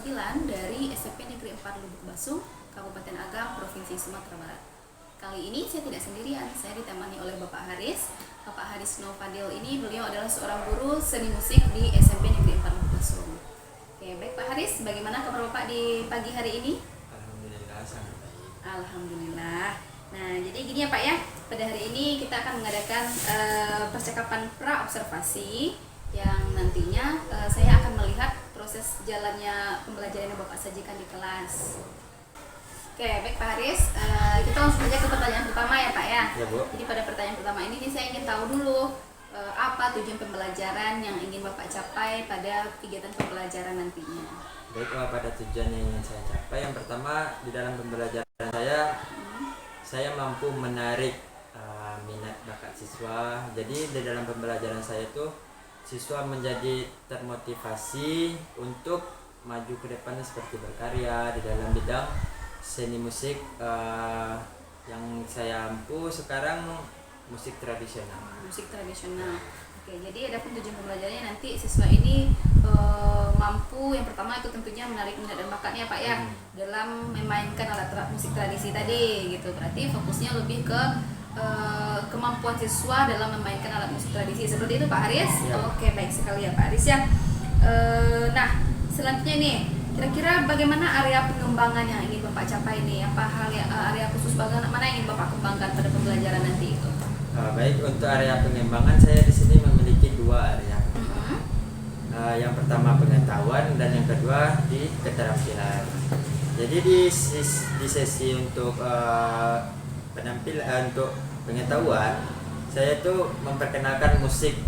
keterampilan dari SMP Negeri 4 Lubuk Basung, Kabupaten Agam, Provinsi Sumatera Barat. Kali ini saya tidak sendirian, saya ditemani oleh Bapak Haris. Bapak Haris Novadil ini beliau adalah seorang guru seni musik di SMP Negeri 4 Lubuk Basung. Oke, baik Pak Haris, bagaimana kabar Bapak di pagi hari ini? Alhamdulillah sangat baik. Alhamdulillah. Nah, jadi gini ya Pak ya, pada hari ini kita akan mengadakan percakapan pra-observasi yang nantinya saya akan melihat proses jalannya pembelajaran yang Bapak sajikan di kelas. Oke, baik Pak Haris, kita langsung saja ke pertanyaan pertama ya Pak ya. Ya Bu. Jadi pada pertanyaan pertama ini saya ingin tahu dulu apa tujuan pembelajaran yang ingin Bapak capai pada kegiatan pembelajaran nantinya. Baik, pada tujuan yang ingin saya capai, yang pertama di dalam pembelajaran saya mampu menarik minat bakat siswa. Jadi di dalam pembelajaran saya itu siswa menjadi termotivasi untuk maju ke depannya seperti berkarya di dalam bidang seni musik. Yang saya ampu sekarang musik tradisional. Musik tradisional. Oke, jadi ada tujuan pembelajarannya nanti siswa ini mampu, yang pertama itu tentunya menarik minat dan bakatnya Pak ya dalam memainkan alat musik tradisi tadi gitu. Berarti fokusnya lebih ke kemampuan siswa dalam memainkan alat musik tradisi, seperti itu Pak Haris ya. Oke, baik sekali ya Pak Haris ya. Nah, selanjutnya nih, kira-kira bagaimana area pengembangan yang ingin Bapak capai nih? Apa hal area khusus mana yang ingin Bapak kembangkan pada pembelajaran nanti itu? Baik, untuk area pengembangan saya di sini memiliki dua area. Yang pertama pengetahuan dan yang kedua di keterampilan. Jadi di sesi untuk penampilan untuk pengetahuan, saya tuh memperkenalkan musik,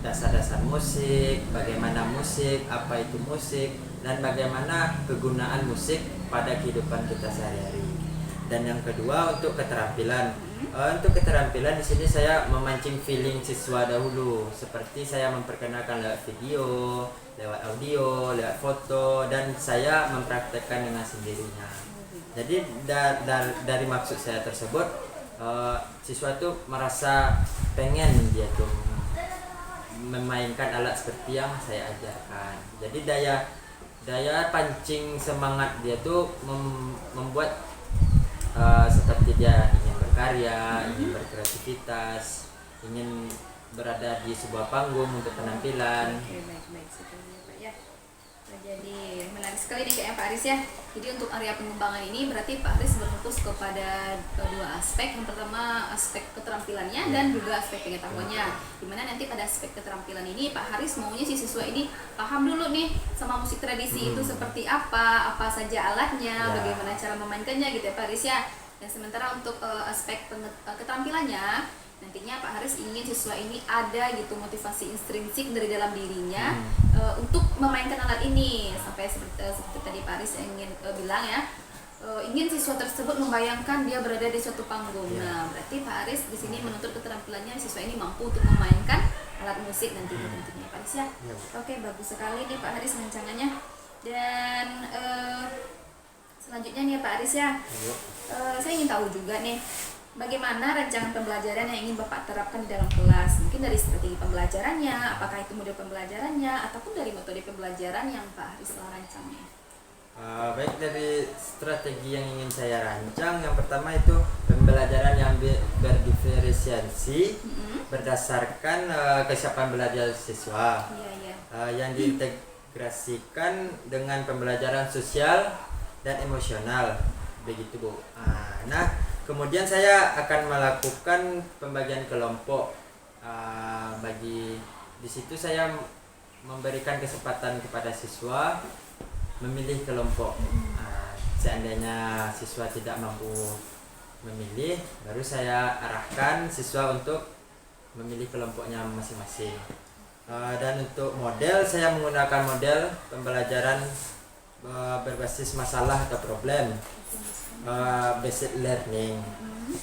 dasar-dasar musik, bagaimana musik, apa itu musik, dan bagaimana kegunaan musik pada kehidupan kita sehari-hari. Dan yang kedua untuk keterampilan. Untuk keterampilan di sini saya memancing feeling siswa dahulu, seperti saya memperkenalkan lewat video, lewat audio, lewat foto, dan saya mempraktekkan dengan sendirinya. Jadi dari maksud saya tersebut, siswa itu merasa pengen dia tuh memainkan alat seperti yang saya ajarkan. Jadi daya pancing semangat dia tuh membuat seperti dia ingin berkarya, ingin berkreativitas, ingin berada di sebuah panggung untuk penampilan. Oke, baik sekali Pak ya. Nah, jadi menarik sekali nih kayak Pak Haris ya. Jadi untuk area pengembangan ini berarti Pak Haris berfokus kepada dua aspek. Yang pertama aspek keterampilannya dan juga aspek pengetahuannya. Dimana nanti pada aspek keterampilan ini Pak Haris maunya si siswa ini paham dulu nih sama musik tradisi itu seperti apa saja alatnya, bagaimana cara memainkannya gitu ya Pak Haris ya. Dan sementara untuk aspek keterampilannya, nantinya Pak Haris ingin siswa ini ada gitu motivasi intrinsik dari dalam dirinya untuk memainkan alat ini, sampai seperti tadi Pak Haris ingin bilang ya, ingin siswa tersebut membayangkan dia berada di suatu panggung. Nah, berarti Pak Haris di sini menuntut keterampilannya siswa ini mampu untuk memainkan alat musik nantinya tentunya Pak Haris ya. Oke, bagus sekali nih Pak Haris rancangannya. Dan selanjutnya nih Pak Haris ya, saya ingin tahu juga nih, bagaimana rancangan pembelajaran yang ingin Bapak terapkan di dalam kelas? Mungkin dari strategi pembelajarannya, apakah itu model pembelajarannya, ataupun dari metode pembelajaran yang Pak Haris telah rancangnya? Baik, dari strategi yang ingin saya rancang, yang pertama itu pembelajaran yang berdiferensiasi berdasarkan kesiapan belajar siswa, yang diintegrasikan dengan pembelajaran sosial dan emosional, begitu Bu. Nah, kemudian saya akan melakukan pembagian kelompok. Di situ saya memberikan kesempatan kepada siswa memilih kelompok. Seandainya siswa tidak mampu memilih, baru saya arahkan siswa untuk memilih kelompoknya masing-masing. Dan untuk model, saya menggunakan model pembelajaran berbasis masalah atau problem, based learning.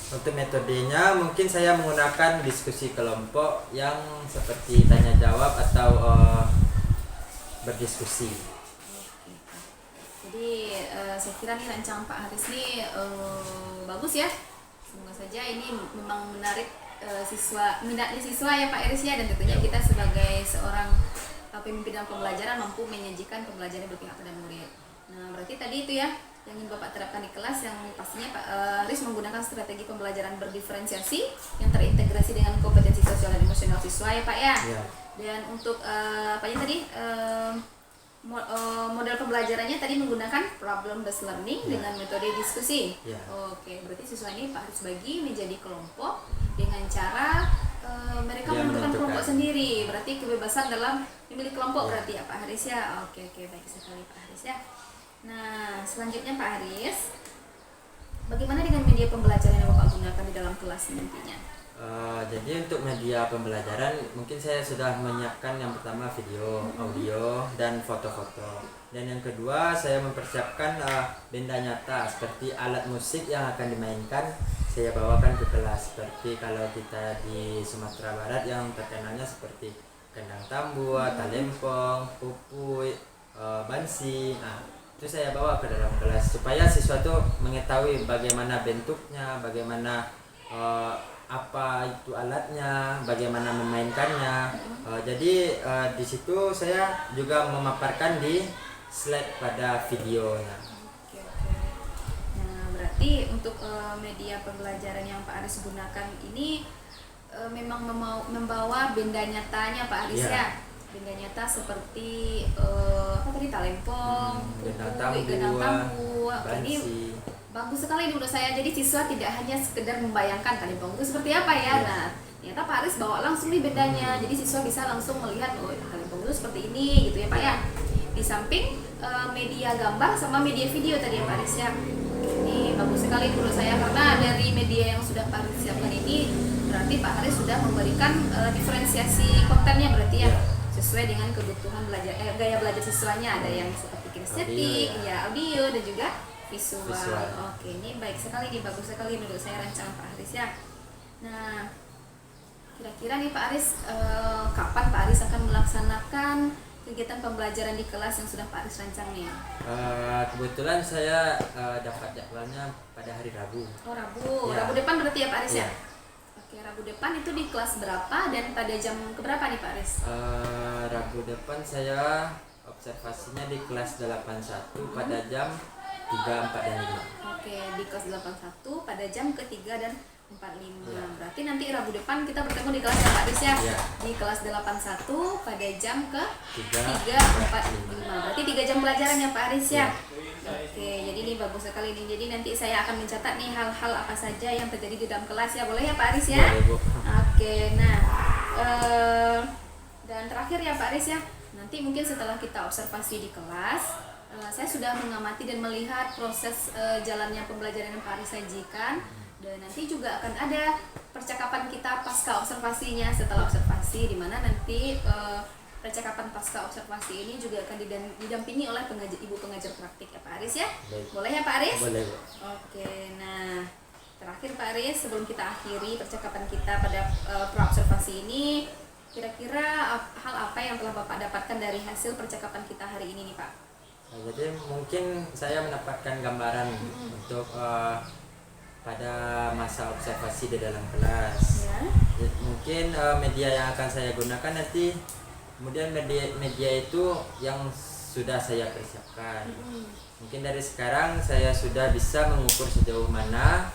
Untuk metodenya mungkin saya menggunakan diskusi kelompok yang seperti tanya jawab atau berdiskusi. Jadi saya kira nih rancangan Pak Haris nih bagus ya. Semoga saja ini memang menarik minatnya siswa ya Pak Haris ya, dan tentunya kita sebagai seorang pemimpin dalam pembelajaran mampu menyajikan pembelajaran berpihak pada murid. Nah, berarti tadi itu ya yang ingin Bapak terapkan di kelas, yang pastinya Pak Aris menggunakan strategi pembelajaran berdiferensiasi yang terintegrasi dengan kompetensi sosial dan emosional siswa ya Pak ya. Ya. Dan untuk tadi model pembelajarannya tadi menggunakan problem based learning dengan metode diskusi. Oke, berarti siswa ini Pak Aris bagi menjadi kelompok dengan cara mereka menentukan kelompok sendiri. Berarti kebebasan dalam memilih kelompok berarti ya Pak Haris ya. Oke, baik sekali Pak Haris ya. Nah, selanjutnya Pak Haris, bagaimana dengan media pembelajaran yang Bapak gunakan di dalam kelas nantinya? Jadi untuk media pembelajaran mungkin saya sudah menyiapkan yang pertama video, audio, dan foto-foto. Dan yang kedua saya mempersiapkan benda nyata seperti alat musik yang akan dimainkan, saya bawakan ke kelas. Seperti kalau kita di Sumatera Barat yang terkenalnya seperti kendang tambua, talempong, pupui, bansi. Nah, itu saya bawa ke dalam kelas supaya siswa itu mengetahui bagaimana bentuknya, bagaimana apa itu alatnya, bagaimana memainkannya. Jadi di situ saya juga memaparkan di slide pada videonya. Oke. Nah, berarti untuk media pembelajaran yang Pak Aris gunakan ini memang membawa benda nyatanya Pak Aris ya. Benda nyata seperti apa tadi, talempong, gendang tambu. Ini bagus sekali menurut saya. Jadi siswa tidak hanya sekedar membayangkan talempong itu seperti apa ya. Nah, ternyata Pak Aris bawa langsung nih bedanya. Jadi siswa bisa langsung melihat talempong itu seperti ini gitu ya Pak ya. Di samping media gambar sama media video tadi ya Pak Aris ya. Ini bagus sekali menurut saya, karena dari media yang sudah Pak Aris siapkan ini berarti Pak Aris sudah memberikan diferensiasi kontennya berarti ya. Sesuai dengan kebutuhan gaya belajar siswanya. Ada yang seperti kinestetik, audio dan juga visual. Oke, ini baik sekali nih, bagus sekali menurut saya rancangan Pak Aris ya. Nah, kira-kira nih Pak Aris, kapan Pak Aris akan melaksanakan kegiatan pembelajaran di kelas yang sudah Pak Aris rancang nih? Kebetulan saya dapat jadwalnya pada hari Rabu. Oh, Rabu. Rabu depan berarti ya Pak Aris ya? Oke, Rabu depan itu di kelas berapa dan pada jam keberapa nih Pak Aris? Rabu depan saya observasinya di kelas 81 pada jam 3, 4, dan 5. Oke, di kelas 81 pada jam ke-3 dan 4, 5. Berarti nanti Rabu depan kita bertemu di kelas ya Pak Aris ya? Di kelas 81 pada jam ke-3, 4, 5. Berarti 3 jam pelajaran ya Pak Aris ya? Oke, jadi ini bagus sekali nih. Jadi nanti saya akan mencatat nih hal-hal apa saja yang terjadi di dalam kelas ya. Boleh ya Pak Aris ya? Boleh, Bu. Oke, nah dan terakhir ya Pak Aris ya, nanti mungkin setelah kita observasi di kelas, saya sudah mengamati dan melihat proses jalannya pembelajaran yang Pak Aris sajikan, dan nanti juga akan ada percakapan kita pasca observasinya. Setelah observasi, di mana nanti percakapan pasca observasi ini juga akan didampingi oleh ibu pengajar praktik ya Pak Aris ya. Boleh ya Pak Aris? Boleh, Bu. Oke, nah terakhir Pak Aris, sebelum kita akhiri percakapan kita pada pra-observasi ini, kira-kira hal apa yang telah Bapak dapatkan dari hasil percakapan kita hari ini nih Pak? Jadi mungkin saya mendapatkan gambaran untuk pada masa observasi di dalam kelas. Mungkin media yang akan saya gunakan nanti, kemudian media itu yang sudah saya persiapkan. Mungkin dari sekarang saya sudah bisa mengukur sejauh mana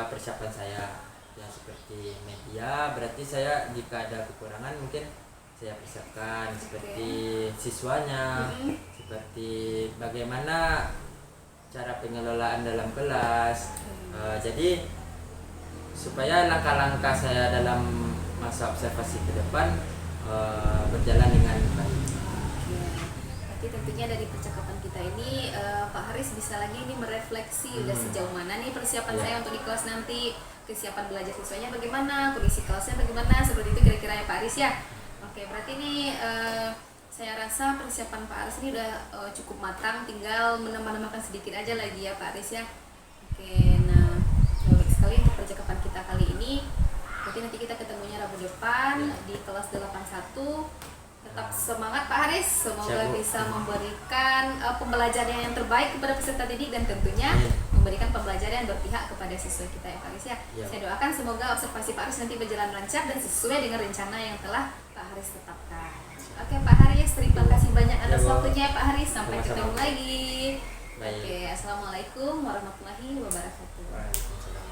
persiapan saya. Ya, seperti media, berarti saya jika ada kekurangan mungkin saya persiapkan. Seperti siswanya, seperti bagaimana cara pengelolaan dalam kelas. Jadi supaya langkah-langkah saya dalam masa observasi ke depan berjalan dengan baik. Berarti tentunya dari percakapan kita ini Pak Haris bisa lagi ini merefleksi udah sejauh mana nih persiapan saya untuk di kelas nanti, kesiapan belajar siswanya bagaimana, kondisi kelasnya bagaimana, seperti itu kira-kira ya Pak Haris ya. Oke, berarti ini saya rasa persiapan Pak Haris ini udah cukup matang, tinggal menambah-nambahkan sedikit aja lagi ya Pak Haris ya. Oke, nah baik sekali untuk percakapan kita kali ini. Berarti nanti kita ketemunya Rabu depan di kelas 81. Tetap semangat Pak Haris, semoga bisa memberikan pembelajaran yang terbaik kepada peserta didik dan tentunya memberikan pembelajaran yang berpihak kepada siswa kita ya Pak Haris ya. Ya. Saya doakan semoga observasi Pak Haris nanti berjalan lancar dan sesuai dengan rencana yang telah Pak Haris tetapkan. Oke Pak Haris, terima kasih banyak atas Ya, Bu. waktunya Pak Haris. Sampai Sama-sama. ketemu lagi. Baik. Oke, assalamualaikum warahmatullahi wabarakatuh. Waalaikumsalam.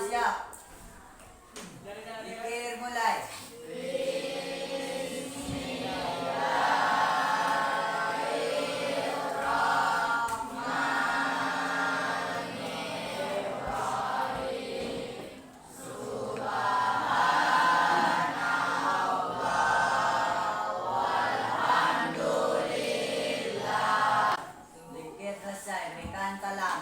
Siap. Pikir mulai. Pikir selesai. Berikan salam.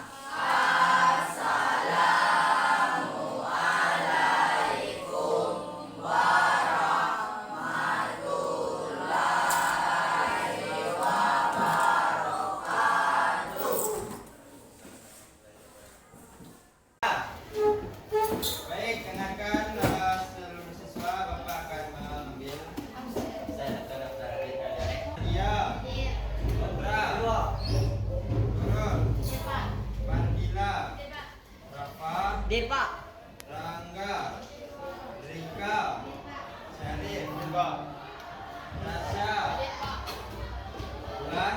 Baik, dengarkan seluruh siswa, Bapak akan mengambil Saya daftar di kalian. Dia, Putra, Nurul, Bandila, Rafa, Depa. Rangga, Rika, Syarif, Rasya, Bulan,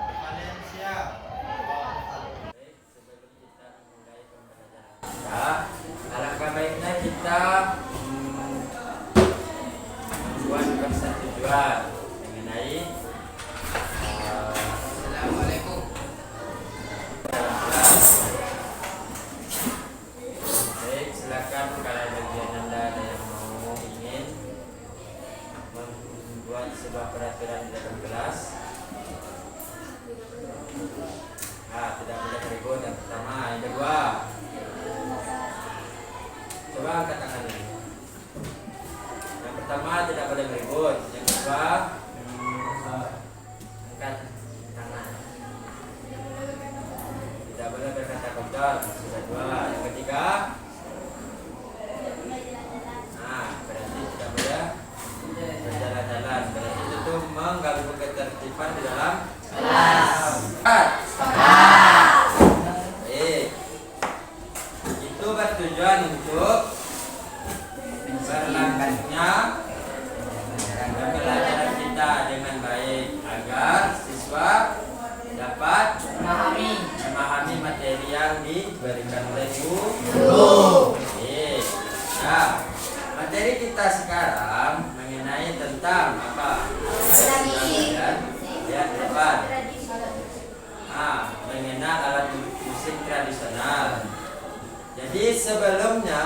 Valencia. Baik, sebelum kita memulai pembelajaran kita, alangkah baiknya kita membuat persetujuan mengenai Assalamualaikum. dalam kelas. Baik, silakan kalau bagian Anda ada yang mau ingin membuat sebuah peraturan di dalam kelas. Tidak boleh ribut yang pertama. Yang kedua, coba angkat tangan ini. Yang pertama tidak boleh ribut. Yang kedua, angkat tangan. Tidak boleh berkata kotor. Sudah dua. Yang ketiga, berarti tidak boleh berjalan-jalan. Berarti itu mengganggu ketertiban di dalam kelas. Baik. Itu bertujuan untuk berlanjutnya pembelajaran kita dengan baik agar siswa dapat memahami materi yang diberikan oleh guru. Baik. Nah, materi kita sekarang mengenai tentang apa? Lihat depan. Mengenal alat musik tradisional. Jadi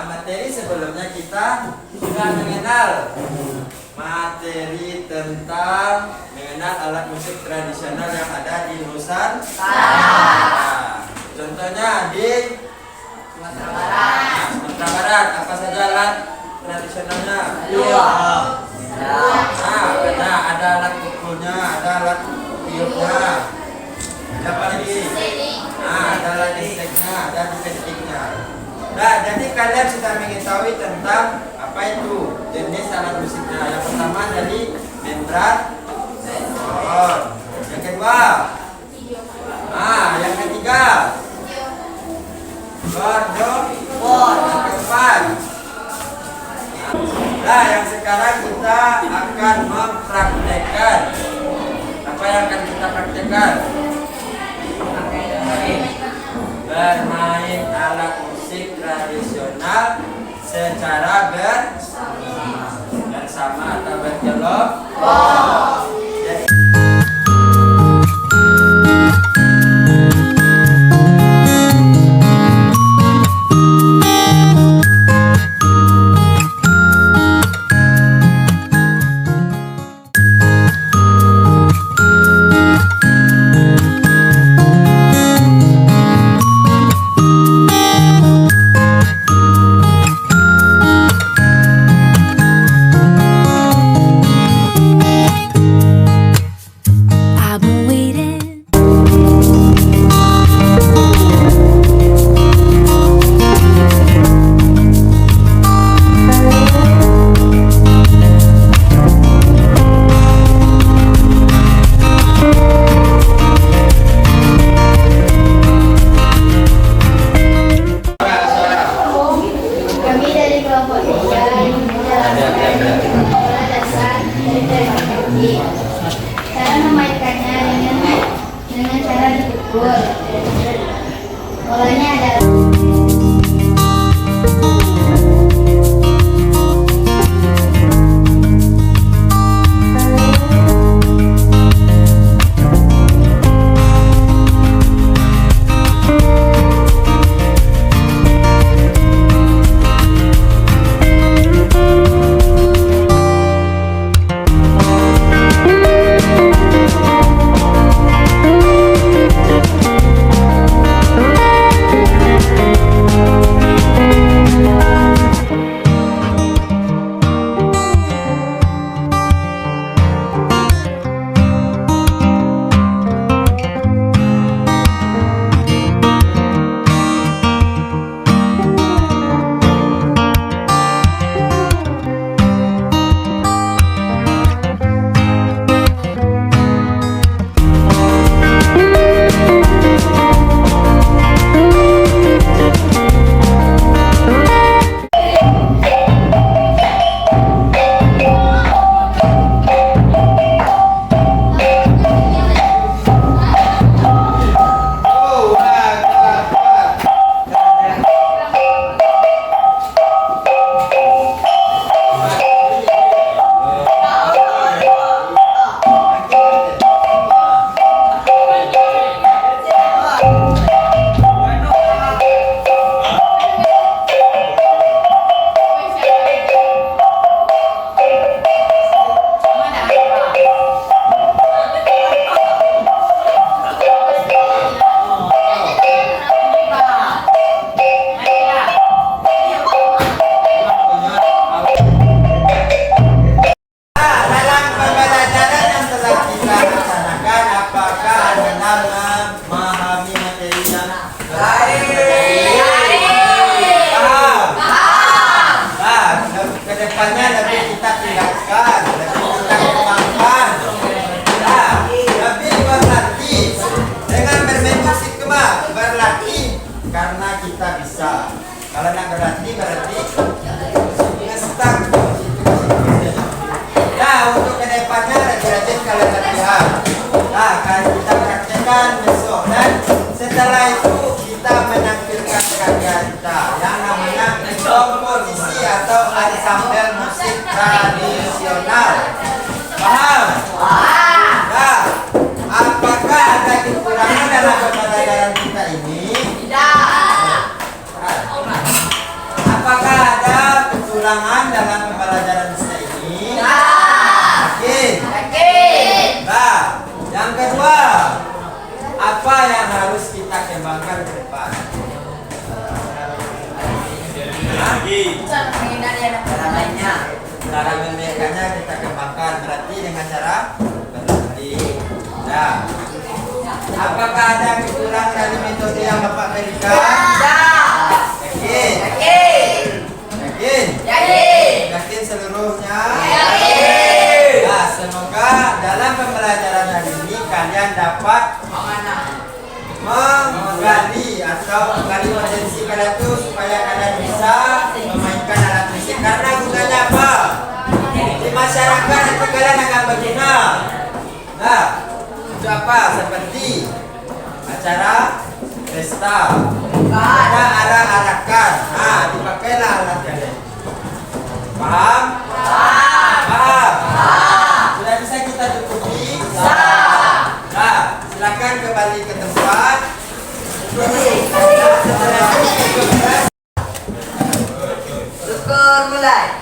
materi sebelumnya kita sudah mengenal materi tentang mengenal alat musik tradisional yang ada di Nusantara. Contohnya di Sumatera Barat, apa saja alat tradisionalnya? Ada alat pukulnya, ada alat tiupnya. Apa lagi? Ada alat listriknya, ada diketiknya. Nah, jadi kalian sudah mengetahui tentang apa itu jenis alat musiknya. Yang pertama dari membran, yang kedua, yang ketiga, gordon, yang keempat. Nah, yang sekarang kita akan mempraktekkan. Apa yang akan kita praktekkan? Bermain alat musik tradisional secara bersama atau berkelompok. Cara memainkannya dengan cara dipukul. Polanya adalah dalam pembelajaran yang telah kita laksanakan, apakah Anda memahami materi yang paham? Nah, kedepannya lebih kita tingkatkan, lebih kita kembangkan. Nah, lebih berlatih dengan bermain musik berlatih karena kita bisa. Kalau nak berlatih berarti musiknya stuck. Nah, untuk kedepannya rajin-rajin kalian latihan. Nah, kalau kita praktekkan besok dan setelah itu kita menampilkan karya kita yang namanya komposisi atau ensemble musik tradisional. Paham? Nah, apakah ada kekurangan dalam pembelajaran kita ini? Apakah ada kekurangan dalam pembelajaran kita ini? Yakin? Nah, yang kedua, apa yang harus kita kembangkan ke depan? Cara memainkannya kita kembangkan berarti dengan cara berlatih. Nah, apakah ada kekurangan dari metode yang Bapak berikan? Yakin seluruhnya? Nah, semoga dalam pembelajaran hari ini kalian dapat menggali atau menggali potensi kalian itu supaya kalian bisa memainkan alat musik. Karena gunanya apa? Di masyarakat itu kalian akan berguna. Nah, untuk apa? Seperti acara pesta, ada arak-arakan. Nah, dipakailah alat kalian. Paham? Paham? Sudah bisa kita tutupi? Nah, silakan kembali ke tempat. Syukur mulai.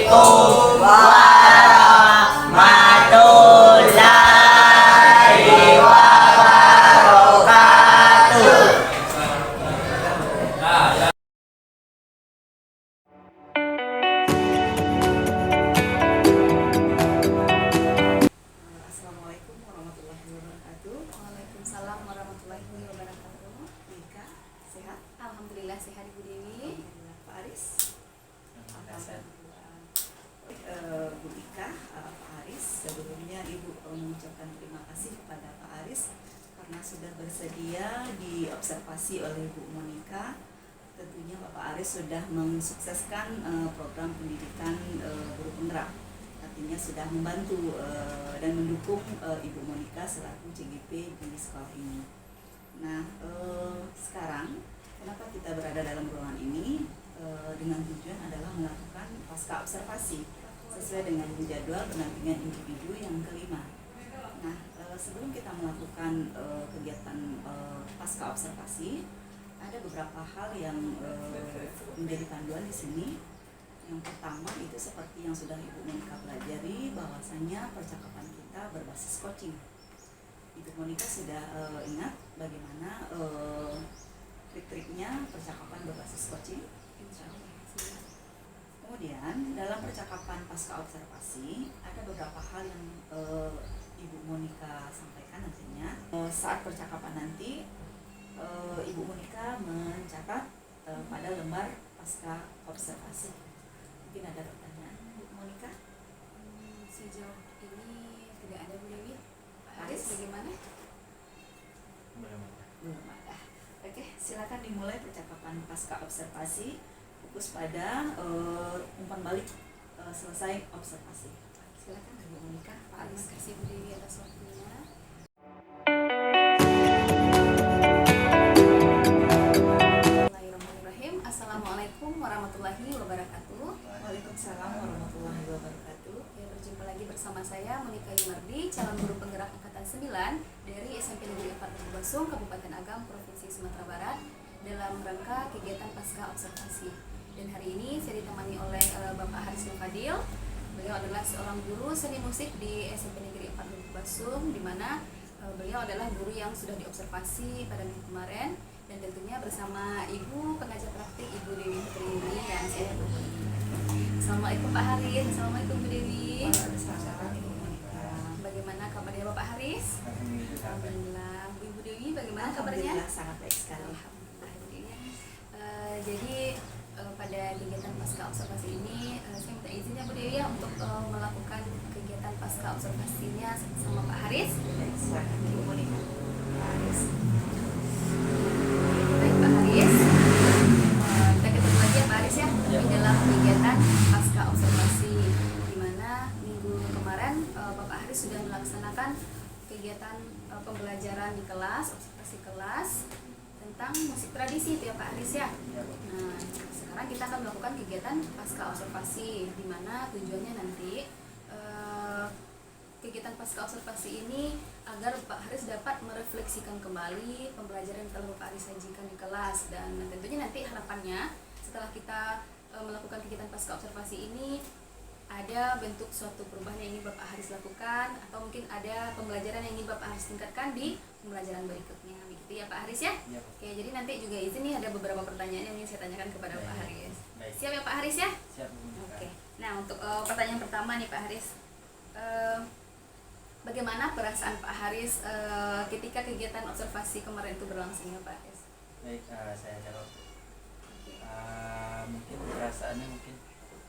Assalamualaikum untuk mengucapkan terima kasih kepada Pak Aris karena sudah bersedia diobservasi oleh Bu Monika. Tentunya Bapak Aris sudah mensukseskan program pendidikan guru penggerak. Artinya sudah membantu dan mendukung Ibu Monika selaku CGP di sekolah ini. Nah, sekarang kenapa kita berada dalam ruangan ini? Dengan tujuan adalah melakukan pasca observasi sesuai dengan jadwal pendampingan individu yang kelima. Nah, sebelum kita melakukan kegiatan pasca observasi, ada beberapa hal yang menjadi panduan di sini. Yang pertama itu seperti yang sudah Ibu Monika pelajari, bahwasanya percakapan kita berbasis coaching. Ibu Monika sudah ingat bagaimana trik-triknya percakapan berbasis coaching. Kemudian dalam percakapan pasca observasi ada beberapa hal yang Ibu Monika sampaikan nantinya. Saat percakapan nanti Ibu Monika mencatat pada lembar pasca observasi. Mungkin ada pertanyaan Bu Monika? Sejauh ini tidak ada Bu Dewi. Pak Aris bagaimana? Belum ada. Oke, silakan dimulai percakapan pasca observasi. Fokus pada umpan balik selesai observasi. Silakan Bu Monika, Pak Terima Aris. kasih Bu Dewi atas waktunya. Bismillahirrahmanirrahim. Assalamualaikum warahmatullahi wabarakatuh. Waalaikumsalam warahmatullahi wabarakatuh. Ya, berjumpa lagi bersama saya Monika Yumardi, calon guru penggerak angkatan 9 dari SMP Negeri 4 Basung, Kabupaten Agam, Provinsi Sumatera Barat, dalam rangka kegiatan pasca observasi. Dan hari ini saya ditemani oleh Bapak Haris Fadil. Beliau adalah seorang guru seni musik di SMP Negeri 4 Basung, di mana beliau adalah guru yang sudah diobservasi pada minggu kemarin, dan tentunya bersama Ibu pengajar praktik Ibu Dewi Putri yang saya hormati. Assalamualaikum Pak Haris. Assalamualaikum Bu Dewi. Waalaikumsalam Bu Monika. Bagaimana kabarnya Bapak Haris? Alhamdulillah. Bu Ibu Dewi bagaimana kabarnya? Alhamdulillah sangat baik sekali. Alhamdulillah. Jadi pada kegiatan pasca observasi ini saya minta izin ya Bu Dewi ya untuk melakukan kegiatan pasca observasinya sama Pak Haris. Baik, silakan Bu Monika. Pak Aris. Baik Pak Haris, kita ketemu lagi ya Pak Haris ya di dalam kegiatan pasca observasi, di mana minggu kemarin Bapak Haris sudah melaksanakan kegiatan pembelajaran di kelas, observasi kelas tentang musik tradisi itu ya Pak Haris ya. Nah, sekarang kita akan melakukan kegiatan pasca observasi, di mana tujuannya nanti kegiatan pasca observasi ini agar Pak Haris dapat merefleksikan kembali pembelajaran yang telah Bapak Haris sajikan di kelas, dan tentunya nanti harapannya setelah kita melakukan kegiatan pasca observasi ini ada bentuk suatu perubahan yang ingin Bapak Haris lakukan, atau mungkin ada pembelajaran yang ingin Bapak Haris tingkatkan di pembelajaran berikutnya, begitu ya Pak Haris ya? Ya. Oke, jadi nanti juga izin nih ada beberapa pertanyaan yang ingin saya tanyakan kepada Pak Haris. Baik. Siap ya Pak Haris ya? Siap Bu Monika. Oke. Nah, untuk pertanyaan pertama nih Pak Haris. Bagaimana perasaan Pak Haris ketika kegiatan observasi kemarin itu berlangsung ya Pak Haris? Baik, saya jawab. Mungkin perasaannya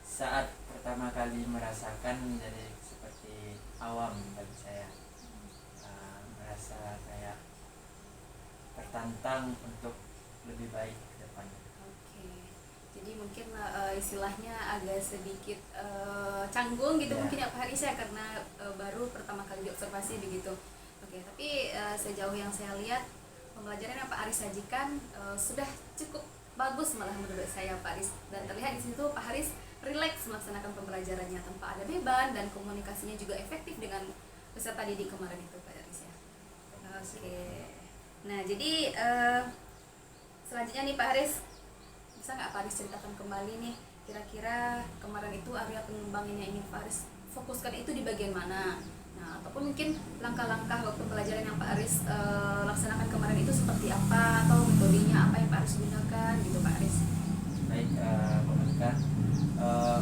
saat pertama kali merasakan jadi seperti awam bagi saya. Merasa kayak tertantang untuk lebih baik ke depannya. Oke. Jadi mungkin istilahnya agak sedikit canggung gitu Ya. mungkin ya Pak Haris ya, karena baru pertama kali diobservasi begitu. Oke, tapi sejauh yang saya lihat pembelajaran yang Pak Haris sajikan sudah cukup bagus malah menurut saya Pak Haris, dan terlihat di situ Pak Haris rileks melaksanakan pembelajarannya tanpa ada beban, dan komunikasinya juga efektif dengan peserta didik kemarin itu Pak Haris ya. Oke. Nah, jadi selanjutnya nih Pak Haris, bisa nggak Pak Haris ceritakan kembali nih kira-kira kemarin itu area pengembangan yang ingin Pak Haris fokuskan itu di bagian mana? Nah, ataupun mungkin langkah-langkah pembelajaran yang Pak Haris laksanakan kemarin itu seperti apa, atau metodenya apa yang Pak Haris gunakan gitu Pak Haris? Baik, Bu Monika,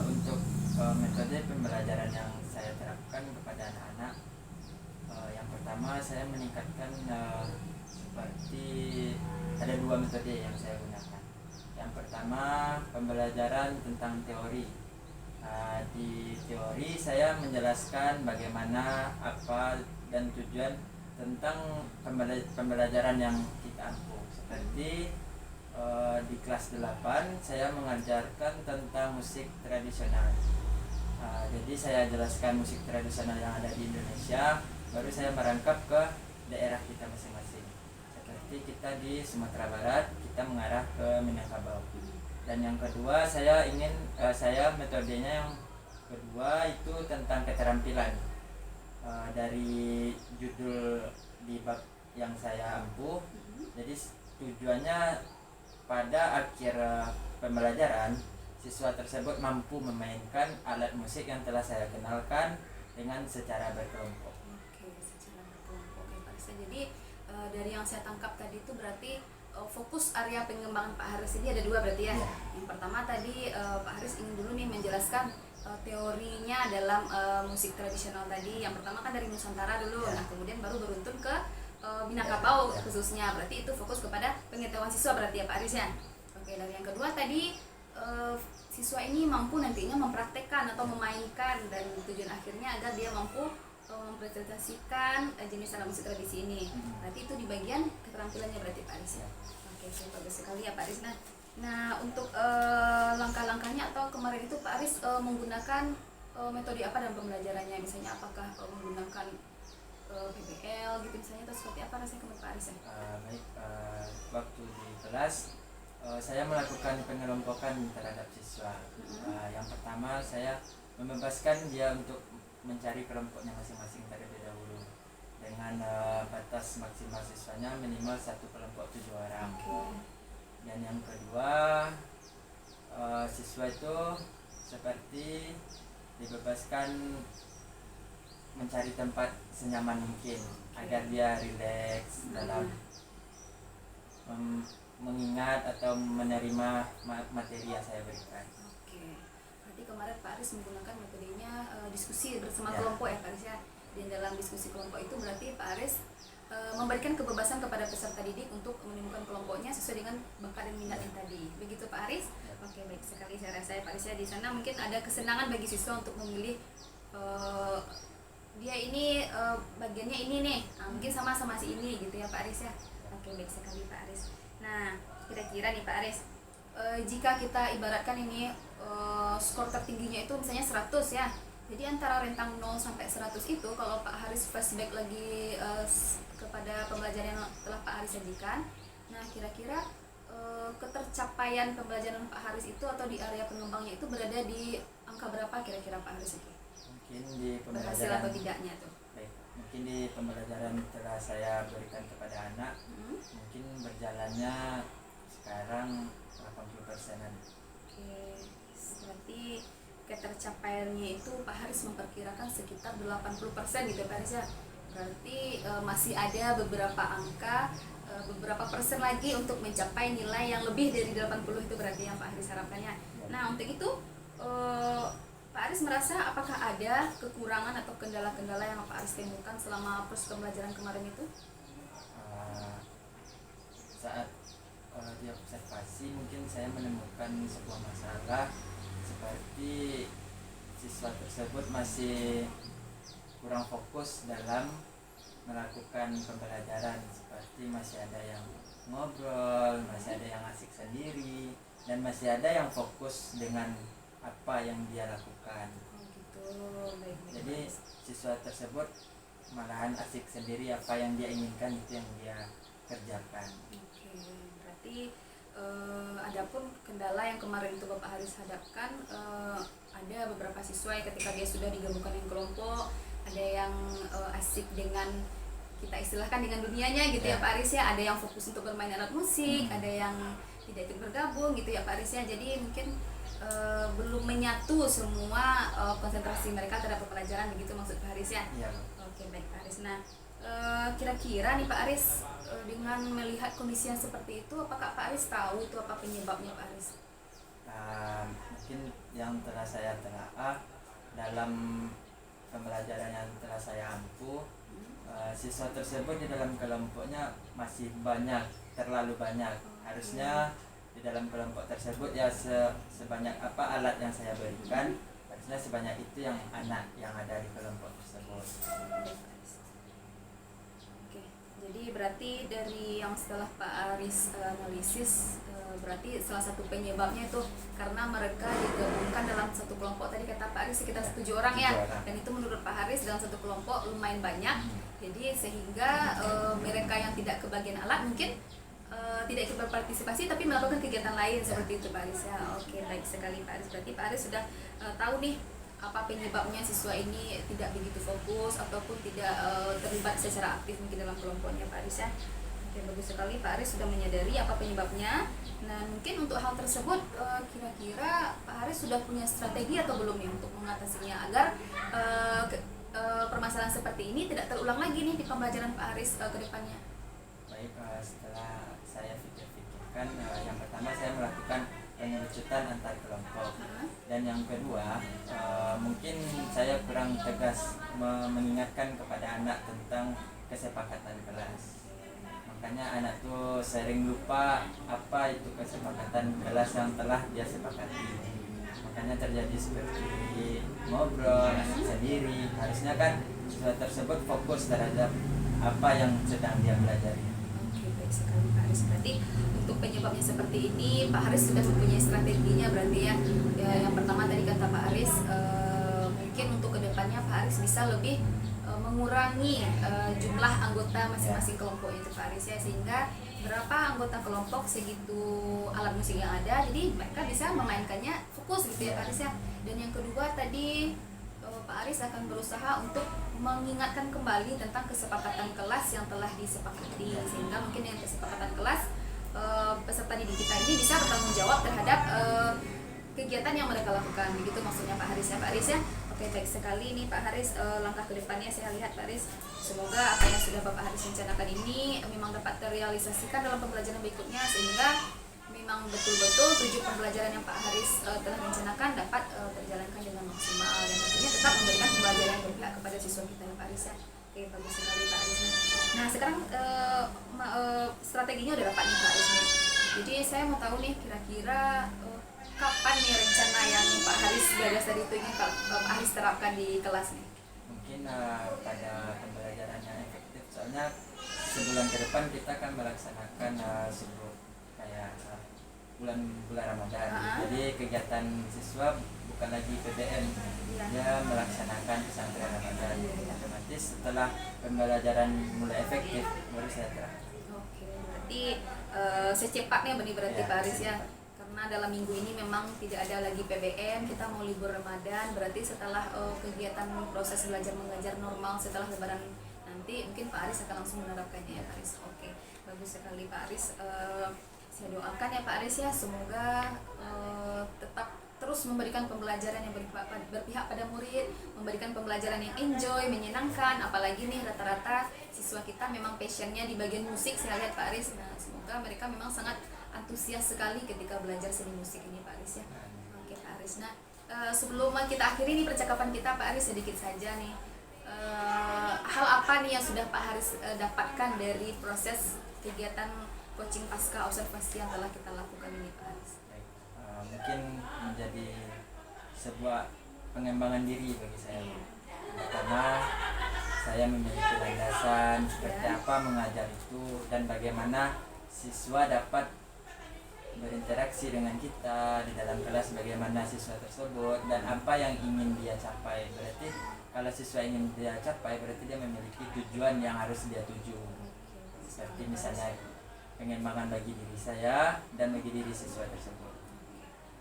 untuk metode pembelajaran yang saya terapkan kepada anak-anak, yang pertama saya meningkatkan seperti ada dua metode yang saya gunakan. Yang pertama pembelajaran tentang teori, Di teori saya menjelaskan bagaimana apa dan tujuan tentang pembelajaran yang kita ampuh. Seperti di kelas 8 saya mengajarkan tentang musik tradisional. Jadi saya jelaskan musik tradisional yang ada di Indonesia, baru saya merangkap ke daerah kita masing-masing. Seperti kita di Sumatera Barat, kita mengarah ke Minangkabau. Dan yang kedua saya metodenya yang kedua itu tentang keterampilan. Dari judul di bab yang saya ampuh, jadi tujuannya pada akhir pembelajaran siswa tersebut mampu memainkan alat musik yang telah saya kenalkan dengan secara berkelompok. Oke, secara berkelompok ya Pak Haris. Jadi dari yang saya tangkap tadi itu berarti fokus area pengembangan Pak Haris ini ada dua berarti ya. Ya. Yang pertama tadi Pak Haris ingin dulu nih menjelaskan teorinya dalam musik tradisional tadi. Yang pertama kan dari Nusantara dulu, Ya. nah kemudian baru beruntun ke Minangkabau Ya. khususnya. Berarti itu fokus kepada pengetahuan siswa berarti ya Pak Haris ya. Oke, dan yang kedua tadi siswa ini mampu nantinya mempraktekkan atau memainkan, dan tujuan akhirnya agar dia mampu mempresentasikan jenis alat musik tradisi ini. Berarti itu di bagian keterampilannya berarti Pak Aris ya. Oke, bagus sekali ya Pak Aris. Nah untuk langkah-langkahnya atau kemarin itu Pak Aris menggunakan metode apa dalam pembelajarannya? Misalnya apakah menggunakan PBL gitu misalnya, atau seperti apa rasanya kemarin Pak Aris ya? Waktu di kelas saya melakukan pengelompokan terhadap siswa. Yang pertama saya membebaskan dia untuk mencari kelompoknya masing-masing terlebih dahulu dengan batas maksimal siswanya minimal 1 kelompok 7 orang. Dan yang kedua siswa itu seperti dibebaskan mencari tempat senyaman mungkin agar dia rileks dalam mengingat atau menerima materi yang saya berikan. Oke, berarti kemarin Pak Aris menggunakan metodenya diskusi bersama Ya. kelompok ya Pak Aris ya. Dan dalam diskusi kelompok itu berarti Pak Aris memberikan kebebasan kepada peserta didik untuk menemukan kelompoknya sesuai dengan bakat dan minatnya tadi. Begitu Pak Aris? Ya. Oke, baik sekali saya rasa ya Pak Aris ya. Di sana mungkin ada kesenangan bagi siswa untuk memilih dia ini bagiannya ini nih, mungkin sama si ini gitu ya Pak Aris ya. Oke, baik sekali Pak Aris. Nah, kira-kira nih Pak Aris, jika kita ibaratkan ini skor tertingginya itu misalnya 100 ya. Jadi antara rentang 0 sampai 100 itu kalau Pak Haris flashback lagi kepada pembelajaran yang telah Pak Haris sajikan, nah kira-kira ketercapaian pembelajaran Pak Haris itu atau di area pengembangnya itu berada di angka berapa kira-kira Pak Haris itu? Mungkin di Berhasil pembelajaran atau tidaknya tuh? baik, mungkin di pembelajaran telah saya berikan kepada anak mungkin berjalannya sekarang 80%-an. Oke, berarti ketercapaiannya itu Pak Haris memperkirakan sekitar 80% gitu Pak Haris ya. Berarti masih ada beberapa angka, beberapa persen lagi untuk mencapai nilai yang lebih dari 80 itu berarti yang Pak Haris harapkannya. Nah untuk itu Pak Aris merasa apakah ada kekurangan atau kendala-kendala yang Pak Aris temukan selama proses pembelajaran kemarin itu? Saat di observasi mungkin saya menemukan sebuah masalah seperti siswa tersebut masih kurang fokus dalam melakukan pembelajaran, seperti masih ada yang ngobrol, masih ada yang asik sendiri, dan masih ada yang fokus dengan apa yang dia lakukan. Oh gitu, baik-baik. Jadi siswa tersebut malahan asik sendiri, apa yang dia inginkan itu yang dia kerjakan. Oke, berarti adapun kendala yang kemarin itu Bapak Haris hadapkan, ada beberapa siswa yang ketika dia sudah digabungkan dengan kelompok, ada yang asik dengan, kita istilahkan dengan dunianya gitu ya Pak Haris ya, ada yang fokus untuk bermain alat musik, ada yang tidak ikut bergabung gitu ya Pak Haris ya. Jadi mungkin belum menyatu semua konsentrasi mereka terhadap pelajaran, begitu maksud Pak Haris ya. Iya. Oke, baik Pak Aris. Nah, kira-kira nih Pak Aris, dengan melihat kondisi yang seperti itu, apakah Pak Aris tahu itu apa penyebabnya Pak Aris? Mungkin yang telah saya telaah dalam pembelajaran yang telah saya ampuh, siswa tersebut di dalam kelompoknya masih banyak, terlalu banyak. Harusnya di dalam kelompok tersebut ya sebanyak apa alat yang saya berikan, Maksudnya sebanyak itu yang anak yang ada di kelompok tersebut. Oke, jadi berarti dari yang setelah Pak Aris analisis, berarti salah satu penyebabnya itu karena mereka digabungkan dalam satu kelompok. Tadi kata Pak Aris sekitar 7 orang ya, 7 orang. dan itu menurut Pak Aris dalam satu kelompok lumayan banyak. Jadi sehingga mereka yang tidak kebagian alat mungkin tidak ikut berpartisipasi tapi melakukan kegiatan lain seperti itu Pak Aris ya. Oke, baik sekali Pak Aris. Berarti Pak Aris sudah tahu nih apa penyebabnya siswa ini tidak begitu fokus ataupun tidak terlibat secara aktif mungkin dalam kelompoknya Pak Aris ya. Oke, bagus sekali Pak Aris sudah menyadari apa penyebabnya. Nah, mungkin untuk hal tersebut kira-kira Pak Aris sudah punya strategi atau belum nih untuk mengatasinya agar permasalahan seperti ini tidak terulang lagi nih di pembelajaran Pak Aris ke depannya. Baik, setelah saya pikir-pikirkan, yang pertama saya melakukan pengerucutan antar kelompok, dan yang kedua mungkin saya kurang tegas mengingatkan kepada anak tentang kesepakatan kelas. Makanya anak tuh sering lupa apa itu kesepakatan kelas yang telah dia sepakati. Makanya terjadi seperti ngobrol sendiri. Harusnya kan siswa tersebut fokus terhadap apa yang sedang dia pelajari. Oke, baik sekali Pak Haris. Berarti untuk penyebabnya seperti ini Pak Haris sudah mempunyai strateginya berarti ya. Yang pertama tadi kata Pak Haris, mungkin untuk kedepannya Pak Haris bisa lebih mengurangi jumlah anggota masing-masing kelompok itu Pak Haris ya, sehingga berapa anggota kelompok segitu alat musik yang ada, jadi mereka bisa memainkannya fokus gitu ya Pak Haris ya. Dan yang kedua tadi Pak Aris akan berusaha untuk mengingatkan kembali tentang kesepakatan kelas yang telah disepakati, sehingga mungkin dengan kesepakatan kelas peserta didik kita ini bisa bertanggung jawab terhadap kegiatan yang mereka lakukan, begitu maksudnya Pak Haris ya Pak Haris ya. Oke, baik sekali nih Pak Haris, langkah kedepannya saya lihat Pak Haris, semoga apa yang sudah Bapak Haris rencanakan ini memang dapat terrealisasikan dalam pembelajaran berikutnya, sehingga memang betul-betul 7 pembelajaran yang Pak Haris telah rencanakan dapat terjalankan dengan maksimal, dan tentunya tetap memberikan pembelajaran yang berpihak kepada siswa kita ya Pak Haris ya. Oke, bagus sekali Pak Haris. Nah sekarang strateginya udah dapat nih Pak Haris nih. Jadi saya mau tahu nih kira-kira kapan nih rencana yang Pak Haris gagas tadi itu ingin Pak Haris terapkan di kelas nih? Mungkin pada pembelajaran yang efektif, soalnya sebulan ke depan kita akan melaksanakan sebuah kayak bulan Ramadan. Jadi kegiatan siswa bukan lagi PBM, dia melaksanakan pesantren Ramadan. Otomatis setelah pembelajaran mulai efektif baru saya terapkan. Oke, berarti secepatnya berarti Ya, Pak Haris ya. Karena dalam minggu ini memang tidak ada lagi PBM, kita mau libur Ramadan, berarti setelah kegiatan proses belajar mengajar normal setelah Lebaran nanti mungkin Pak Aris akan langsung menerapkannya ya Pak Aris. Oke, bagus sekali Pak Aris. Saya doakan ya Pak Aris ya, semoga tetap terus memberikan pembelajaran yang berpihak pada murid, memberikan pembelajaran yang enjoy, menyenangkan, apalagi nih rata-rata siswa kita memang passionnya di bagian musik, saya lihat Pak Aris. Nah semoga mereka memang sangat antusias sekali ketika belajar seni musik ini Pak Aris ya. Oke Pak Aris. Nah sebelum kita akhiri nih percakapan kita Pak Aris, sedikit saja nih hal apa nih yang sudah Pak Haris dapatkan dari proses kegiatan coaching pasca observasi yang telah kita lakukan ini Pak Haris? Mungkin menjadi sebuah pengembangan diri bagi saya. Pertama, saya memiliki landasan seperti apa mengajar itu dan bagaimana siswa dapat berinteraksi dengan kita di dalam kelas, bagaimana siswa tersebut dan apa yang ingin dia capai. Berarti kalau siswa ingin dia capai berarti dia memiliki tujuan yang harus dia tuju. Seperti misalnya pengembangan bagi diri saya dan bagi diri siswa tersebut.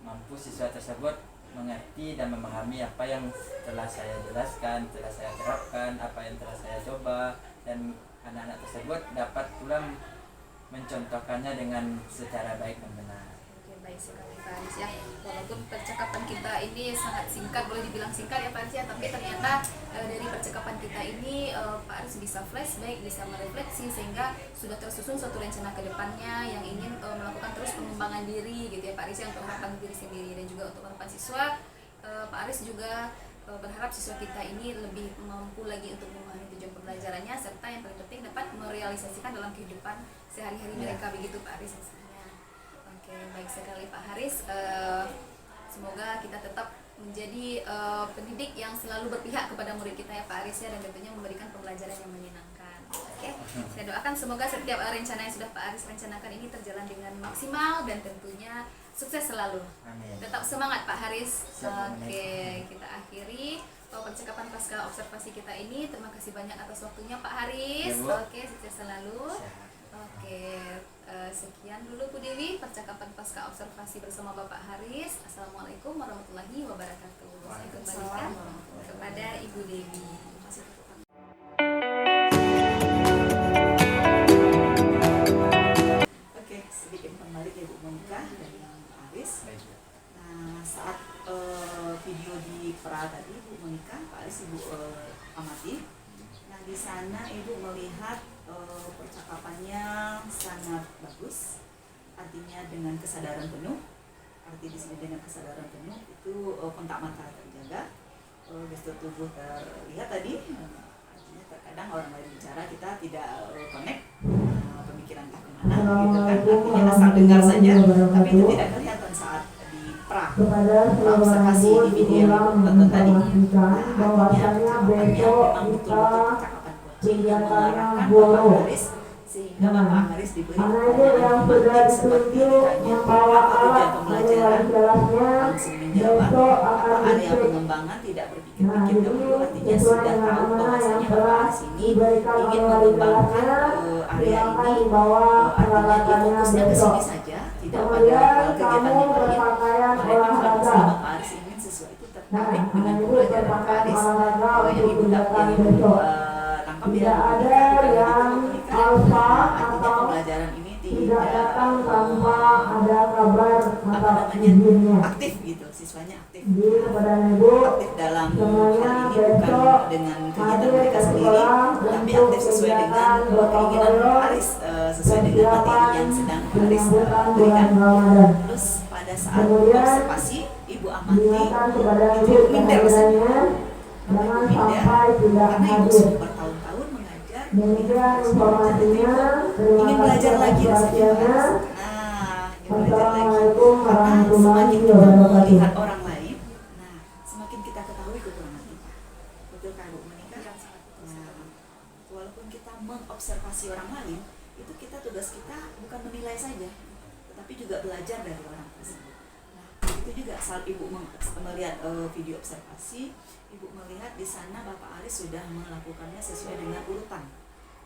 Mampu siswa tersebut mengerti dan memahami apa yang telah saya jelaskan, telah saya terapkan, apa yang telah saya coba, dan anak-anak tersebut dapat pula mencontohkannya dengan secara baik dan benar. Oke, baik sekali Pak Haris ya. Walaupun percakapan kita ini sangat singkat, boleh dibilang singkat ya Pak Haris ya, tapi ternyata dari percakapan kita ini Pak Haris bisa flashback, bisa merefleksi, sehingga sudah tersusun suatu rencana ke depannya yang ingin melakukan terus pengembangan diri gitu ya Pak Haris ya, untuk harapan diri sendiri dan juga untuk harapan siswa. Pak Haris juga berharap siswa kita ini lebih mampu lagi untuk memahami tujuan pembelajarannya, serta yang paling penting dapat merealisasikan dalam kehidupan sehari-hari mereka, begitu Pak Haris maksudnya. Oke, baik sekali Pak Haris. Semoga kita tetap menjadi pendidik yang selalu berpihak kepada murid kita ya Pak Aris ya, dan tentunya memberikan pembelajaran yang menyenangkan. Oke, saya doakan semoga setiap rencana yang sudah Pak Aris rencanakan ini terjalan dengan maksimal dan tentunya sukses selalu. Amin. Tetap semangat Pak Haris. Siap, Oke, kita akhiri percakapan pasca observasi kita ini. Terima kasih banyak atas waktunya Pak Haris. Ya, Bu. Oke, sukses selalu. Oke, sekian dulu Bu Dewi percakapan pasca observasi bersama Bapak Haris. Assalamualaikum warahmatullahi wabarakatuh. Saya kembalikan kepada Ibu Dewi. Oke, sedikit kembali ke Ibu Monika dan Pak Aris. Nah, saat video di pra tadi Ibu Monika, Pak Aris Ibu amati. Nah, di sana Ibu melihat percakapannya sangat bagus. Artinya dengan kesadaran penuh. Arti di sini dengan kesadaran penuh itu kontak mata terjaga, gestur tubuh terlihat tadi. Artinya terkadang orang lain bicara kita tidak connect, pemikiran tak kemana gitu kan. Artinya asal dengar saja, tapi itu tidak kelihatan saat di pra observasi di video yang tonton tadi. Nah, artinya percakapannya memang betul-betul percakapan coaching yang mengarahkan Bapak Haris, sehingga Bapak Haris diberi pertanyaan penting seperti ditanya apa tujuan pembelajaran, langsung menjawab. Apa area pengembangan, tidak berpikir-pikir dahulu. Artinya sudah tahu bahwasanya Bapak Haris ini ingin mengembangkan area ini, artinya dia fokusnya ke sini saja, tidak pada kegiatan yang lain. Makanya kalau misalnya Bapak Haris ingin siswa itu tertarik dengan pembelajaran Bapak Haris, yang ibu dapat tangkap ya, artinya pembelajaran ini tidak datang tanpa ada kabar atas izinnya. aktif gitu, siswanya aktif. Jadi kepada Ibu Aktif dalam hal ini bukan dengan kegiatan mereka sendiri, tapi aktif sesuai dengan keinginan Haris, sesuai dengan materi yang sedang Haris berikan. Terus pada saat observasi, Ibu amati, Ibu minder saja. jangan Ibu minder sampai tidak karena Ibu hadir. sudah bertahun-tahun mengajar. Demikian informasinya. Ingin Terima belajar kasih lagi atas rasanya Pak perhatiannya. Haris. Nah, ingin belajar lagi. Assalamualaikum Karena warahmatullahi semakin kita wabarakatuh. melihat orang lain, nah semakin kita ketahui kekurangan kita. Betul kan Bu Monika? Nah, walaupun kita mengobservasi orang lain, itu kita tugas kita bukan menilai saja, tetapi juga belajar dari orang tersebut. Nah, itu juga saat Ibu melihat video observasi, Ibu melihat di sana Bapak Aris sudah melakukannya sesuai dengan urutan.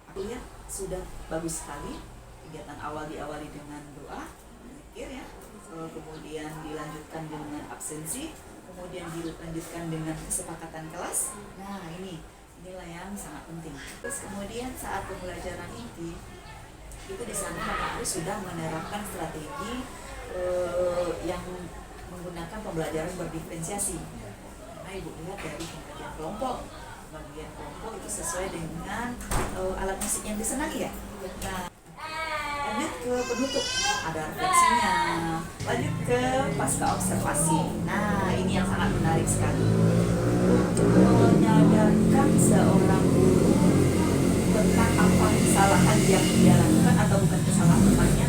Aku lihat sudah bagus sekali. Kegiatan awal diawali dengan doa, berzikir ya, kemudian dilanjutkan dengan absensi, kemudian dilanjutkan dengan kesepakatan kelas. Nah inilah yang sangat penting. Terus kemudian saat pembelajaran inti itu di sana Bapak Aris sudah menerapkan strategi yang menggunakan pembelajaran berdiferensiasi. Karena Ibu lihat dari pembagian kelompok itu sesuai dengan alat musik yang disenangi ya. Nah, lanjut ke penutup, ada refleksinya. Lanjut ke pasca observasi. Nah, ini yang sangat menarik sekali. Untuk menyadarkan seorang guru tentang apa kesalahan yang dia lakukan, atau bukan kesalahan namanya,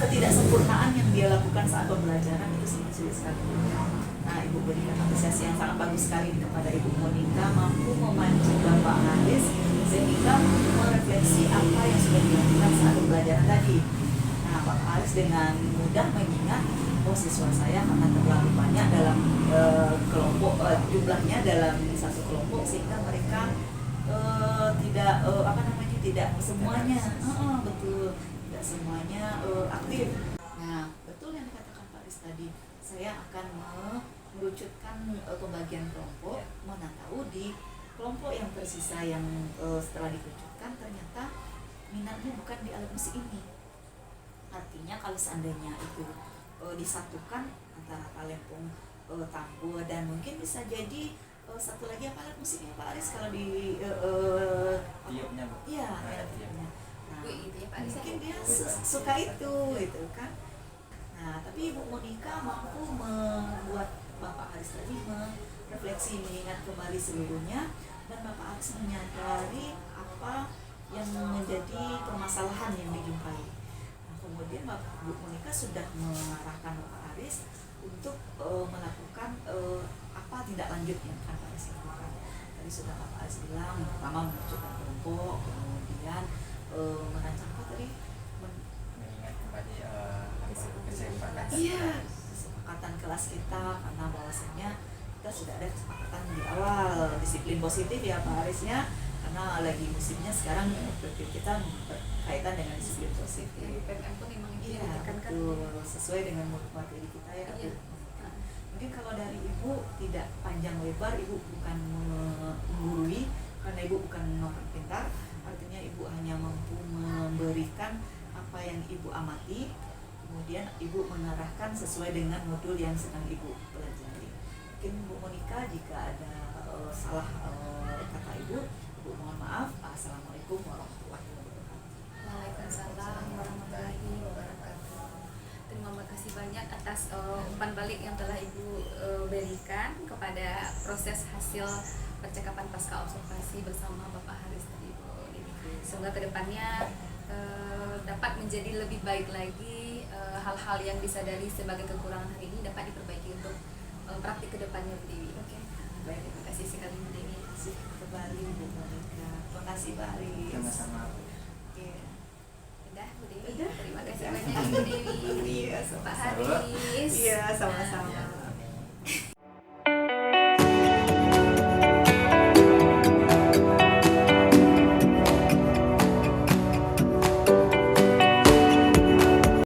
ketidaksempurnaan yang dia lakukan saat pembelajaran itu sangat sulit sekali. Nah, Ibu berikan apresiasi yang sangat bagus sekali kepada Ibu Monika, mampu memancing Bapak Haris sehingga merefleksi apa yang sudah dilakukan saat pembelajaran tadi. Nah, Bapak Haris dengan mudah mengingat, oh siswa saya karena terlalu banyak dalam kelompok, jumlahnya dalam satu kelompok, sehingga mereka tidak semuanya, betul, tidak semuanya aktif. Nah, betul yang dikatakan Pak Haris tadi, saya akan merucutkan pembagian kelompok, mana tahu di kelompok yang tersisa yang setelah dikerucutkan ternyata minatnya bukan di alat musik ini. Artinya kalau seandainya itu disatukan antara talempong, tambur, dan mungkin bisa jadi satu lagi apa alat musiknya Pak Aris kalau di Tiupnya Bu. iya, tiupnya. Nah, mungkin dia suka itu gitu kan. Nah, tapi Ibu Monika mampu membuat Bapak Haris tadi merefleksi, mengingat kembali seluruhnya, dan Bapak Haris menyadari apa yang menjadi permasalahan yang dijumpai. Nah, kemudian Bu Monika sudah mengarahkan Bapak Haris untuk melakukan apa tindak lanjut yang akan Pak Aris lakukan. Tadi sudah Pak Aris bilang, pertama menunjukkan kelompok, kemudian merancang apa tadi? Mengingat kembali kesepakatan. Iya, kesepakatan kelas kita, karena bahwasanya kita sudah ada kesepakatan di awal disiplin positif ya Pak Arisnya, karena lagi musimnya sekarang kita berkaitan dengan disiplin positif. Di PPM pun memang itu Iya, ditekankan. betul, sesuai dengan materi kita ya. Iya. Mungkin kalau dari Ibu tidak panjang lebar, Ibu bukan menggurui karena Ibu bukan orang pintar, artinya Ibu hanya mampu memberikan apa yang Ibu amati, kemudian Ibu mengarahkan sesuai dengan modul yang sedang Ibu pelajari. Mungkin Bu Monika jika ada salah kata Ibu mohon maaf. Assalamualaikum warahmatullahi wabarakatuh. Waalaikumsalam warahmatullahi wabarakatuh. Terima kasih banyak atas umpan balik yang telah Ibu berikan kepada proses hasil percakapan pasca observasi bersama Bapak Haris tadi, Bu Dewi. Semoga kedepannya dapat menjadi lebih baik lagi, hal-hal yang disadari sebagai kekurangan hari ini dapat diperbaiki untuk praktik kedepannya, Bu Dewi. Oke. Baik, terima kasih sekali Bu Dewi. Terima kasih kembali Bu Monika. Terima kasih Pak Aris. Sama-sama.